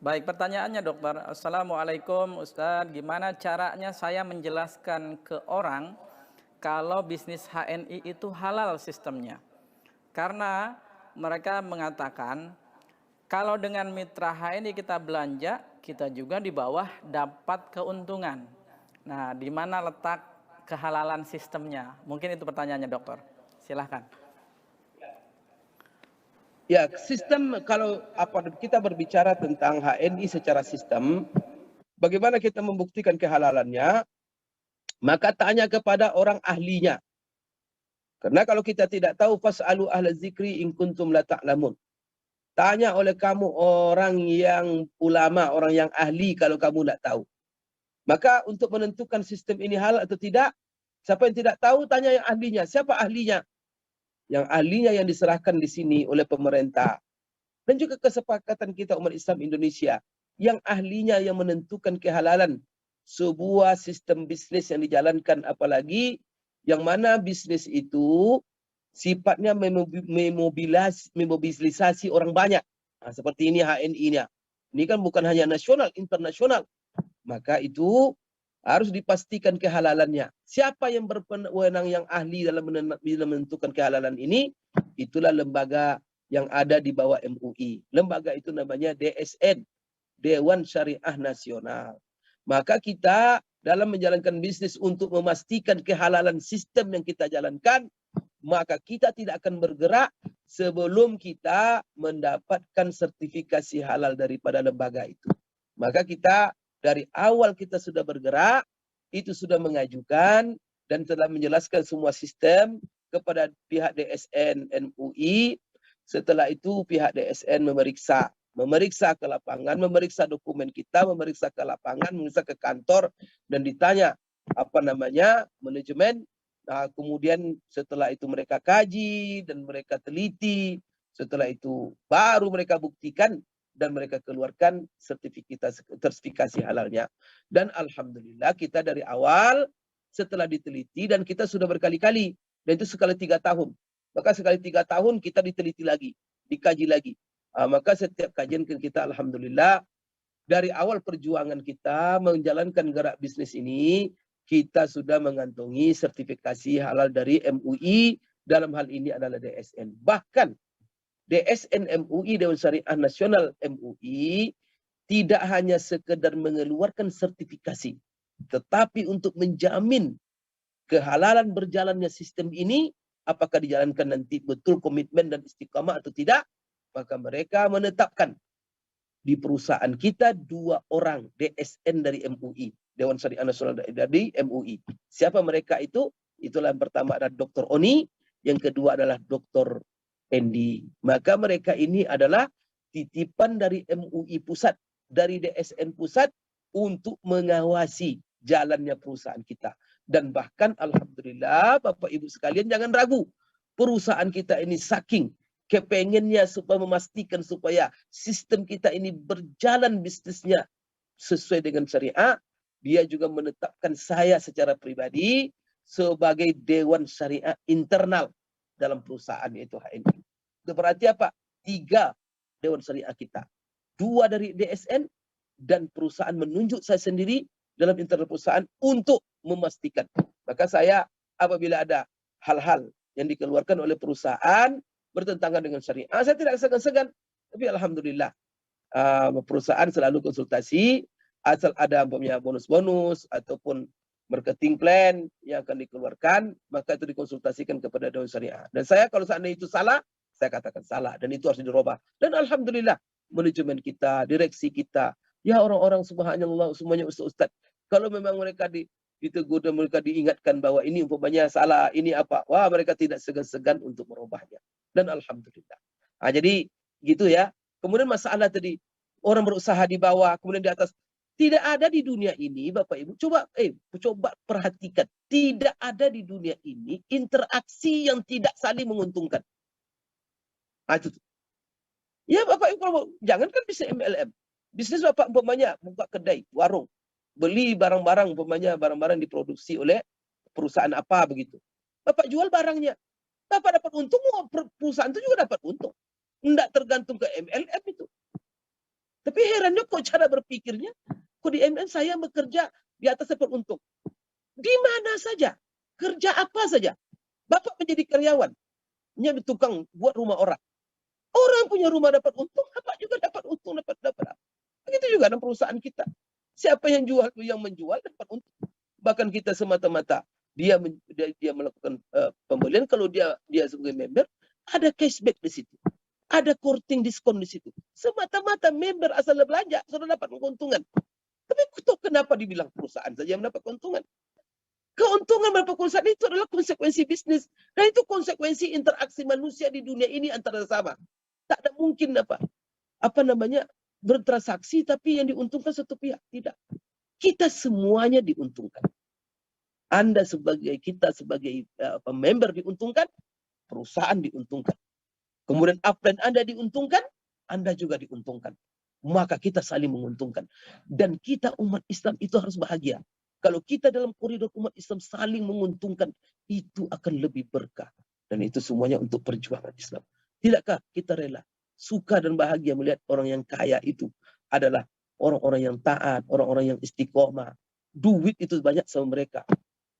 Baik, pertanyaannya dokter. Assalamualaikum Ustadz, gimana caranya saya menjelaskan ke orang kalau bisnis HNI itu halal sistemnya? Karena mereka mengatakan kalau dengan mitra HNI kita belanja, kita juga di bawah dapat keuntungan. Nah, di mana letak kehalalan sistemnya? Mungkin itu pertanyaannya dokter. Silahkan. Ya, sistem kalau kita berbicara tentang HNI secara sistem, bagaimana kita membuktikan kehalalannya? Maka tanya kepada orang ahlinya. Karena kalau kita tidak tahu, fas'alu ahla zikri in kuntum la ta'lamun. Tanya oleh kamu orang yang ulama, orang yang ahli kalau kamu tidak tahu. Maka untuk menentukan sistem ini halal atau tidak, siapa yang tidak tahu tanya yang ahlinya. Siapa ahlinya? Yang ahlinya yang diserahkan di sini oleh pemerintah. Dan juga kesepakatan kita umat Islam Indonesia. Yang ahlinya yang menentukan kehalalan sebuah sistem bisnis yang dijalankan, apalagi yang mana bisnis itu sifatnya memobilisasi orang banyak. Nah, seperti ini HNI-nya. Ini kan bukan hanya nasional, internasional. Maka itu harus dipastikan kehalalannya. Siapa yang berwenang, yang ahli dalam menentukan kehalalan ini? Itulah lembaga yang ada di bawah MUI. Lembaga itu namanya DSN, Dewan Syariah Nasional. Maka kita dalam menjalankan bisnis untuk memastikan kehalalan sistem yang kita jalankan, maka kita tidak akan bergerak sebelum kita mendapatkan sertifikasi halal daripada lembaga itu. Maka kita dari awal kita sudah bergerak, itu sudah mengajukan dan telah menjelaskan semua sistem kepada pihak DSN MUI. Setelah itu pihak DSN memeriksa ke lapangan, memeriksa dokumen kita, memeriksa ke lapangan, memeriksa ke kantor, dan ditanya manajemen. Nah, kemudian setelah itu mereka kaji dan mereka teliti. Setelah itu baru mereka buktikan dan mereka keluarkan sertifikasi halalnya. Dan alhamdulillah kita dari awal setelah diteliti, dan kita sudah berkali-kali, dan itu sekali 3 tahun. Maka sekali 3 tahun kita diteliti lagi, dikaji lagi. Maka setiap kajian kita alhamdulillah dari awal perjuangan kita menjalankan gerak bisnis ini, kita sudah mengantongi sertifikasi halal dari MUI, dalam hal ini adalah DSN. Bahkan DSN MUI, Dewan Syariah Nasional MUI, tidak hanya sekedar mengeluarkan sertifikasi, tetapi untuk menjamin kehalalan berjalannya sistem ini, apakah dijalankan nanti betul komitmen dan istiqamah atau tidak, maka mereka menetapkan di perusahaan kita 2 orang DSN dari MUI, Dewan Syariah Nasional dari MUI. Siapa mereka itu? Itulah yang pertama adalah Dr. Oni, yang kedua adalah Dr. Endi. Maka mereka ini adalah titipan dari MUI pusat, dari DSN pusat untuk mengawasi jalannya perusahaan kita. Dan bahkan alhamdulillah Bapak Ibu sekalian jangan ragu, perusahaan kita ini saking kepengennya supaya memastikan supaya sistem kita ini berjalan bisnisnya sesuai dengan syariah, dia juga menetapkan saya secara pribadi sebagai Dewan Syariah internal dalam perusahaan, yaitu HNI. Itu berarti apa? 3 Dewan Syariah kita. 2 dari DSN, dan perusahaan menunjuk saya sendiri dalam internal perusahaan untuk memastikan. Maka saya apabila ada hal-hal yang dikeluarkan oleh perusahaan bertentangan dengan syariah, saya tidak segan-segan. Tapi alhamdulillah perusahaan selalu konsultasi, asal ada bonus-bonus ataupun marketing plan yang akan dikeluarkan, maka itu dikonsultasikan kepada Dewan Syariah. Dan saya kalau seandainya itu salah, saya katakan salah, dan itu harus dirubah. Dan alhamdulillah manajemen kita, direksi kita, ya orang-orang subhanallah semuanya ustaz-ustaz. Kalau memang mereka ditegur dan mereka diingatkan bahwa ini umpamanya salah, ini apa, wah mereka tidak segan-segan untuk merubahnya. Dan alhamdulillah. Jadi gitu ya. Kemudian masalah tadi orang berusaha di bawah, kemudian di atas. Tidak ada di dunia ini, Bapak Ibu. Coba perhatikan. Tidak ada di dunia ini interaksi yang tidak saling menguntungkan. Itu. Ya Bapak Ibu, jangan kan bisa MLM. Bisnis Bapak umpamanya buka kedai, warung, beli barang-barang umpamanya barang-barang diproduksi oleh perusahaan apa begitu. Bapak jual barangnya. Bapak dapat untung, perusahaan itu juga dapat untung. Tidak tergantung ke MLM itu. Tapi herannya kok cara berpikirnya, kok di MLM saya bekerja di atas dapat untung. Di mana saja, kerja apa saja. Bapak menjadi karyawan, menjadi tukang buat rumah orang. Orang punya rumah dapat untung, Bapak juga dapat untung, dapat. Begitu juga dalam perusahaan kita. Siapa yang menjual dapat untung. Bahkan kita semata-mata dia melakukan pembelian, kalau dia sebagai member, ada cashback di situ. Ada courting diskon di situ. Semata-mata member asal belanja sudah dapat keuntungan. Tapi kenapa dibilang perusahaan saja yang mendapat keuntungan? Keuntungan mendapat perusahaan itu adalah konsekuensi bisnis. Dan itu konsekuensi interaksi manusia di dunia ini antara sama. Tak ada mungkin bertransaksi tapi yang diuntungkan satu pihak. Tidak. Kita semuanya diuntungkan. Kita sebagai member diuntungkan, perusahaan diuntungkan. Kemudian upline Anda diuntungkan, Anda juga diuntungkan. Maka kita saling menguntungkan. Dan kita umat Islam itu harus bahagia. Kalau kita dalam koridor umat Islam saling menguntungkan, itu akan lebih berkah. Dan itu semuanya untuk perjuangan Islam. Tidakkah kita rela, suka dan bahagia melihat orang yang kaya itu adalah orang-orang yang taat, orang-orang yang istiqomah. Duit itu banyak sama mereka.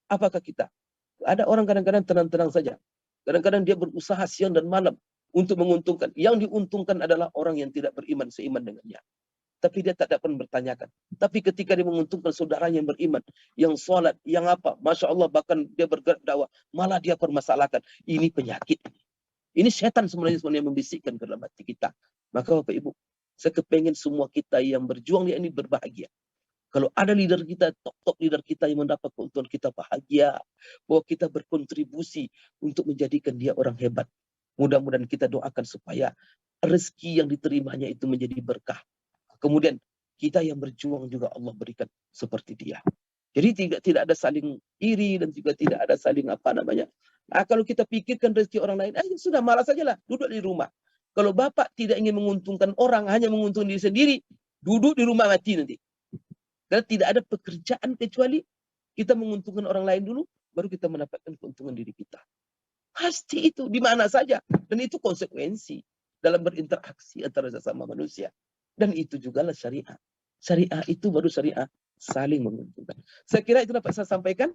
Apakah kita? Ada orang kadang-kadang tenang-tenang saja. Kadang-kadang dia berusaha siang dan malam untuk menguntungkan. Yang diuntungkan adalah orang yang tidak beriman seiman dengannya. Tapi dia tak dapat bertanyakan. Tapi ketika dia menguntungkan saudaranya yang beriman, yang sholat, yang apa, Masya Allah, bahkan dia bergerak dakwah, malah dia permasalahkan. Ini penyakit. Ini setan sebenarnya membisikkan ke dalam hati kita. Maka Bapak Ibu, saya kepengen semua kita yang berjuang ini berbahagia. Kalau ada leader kita, top leader kita yang mendapat keuntungan, kita bahagia. Bahwa kita berkontribusi untuk menjadikan dia orang hebat. Mudah-mudahan kita doakan supaya rezeki yang diterimanya itu menjadi berkah. Kemudian kita yang berjuang juga Allah berikan seperti dia. Jadi tidak ada saling iri dan juga tidak ada saling kalau kita pikirkan rezeki orang lain, sudah malas sajalah, duduk di rumah. Kalau Bapak tidak ingin menguntungkan orang, hanya menguntungkan diri sendiri, duduk di rumah mati nanti. Karena tidak ada pekerjaan kecuali kita menguntungkan orang lain dulu, baru kita mendapatkan keuntungan diri kita. Pasti itu di mana saja, dan itu konsekuensi dalam berinteraksi antara sesama manusia. Dan itu juga lah syariah. Syariah itu baru syariah saling menguntungkan. Saya kira itu dapat saya sampaikan.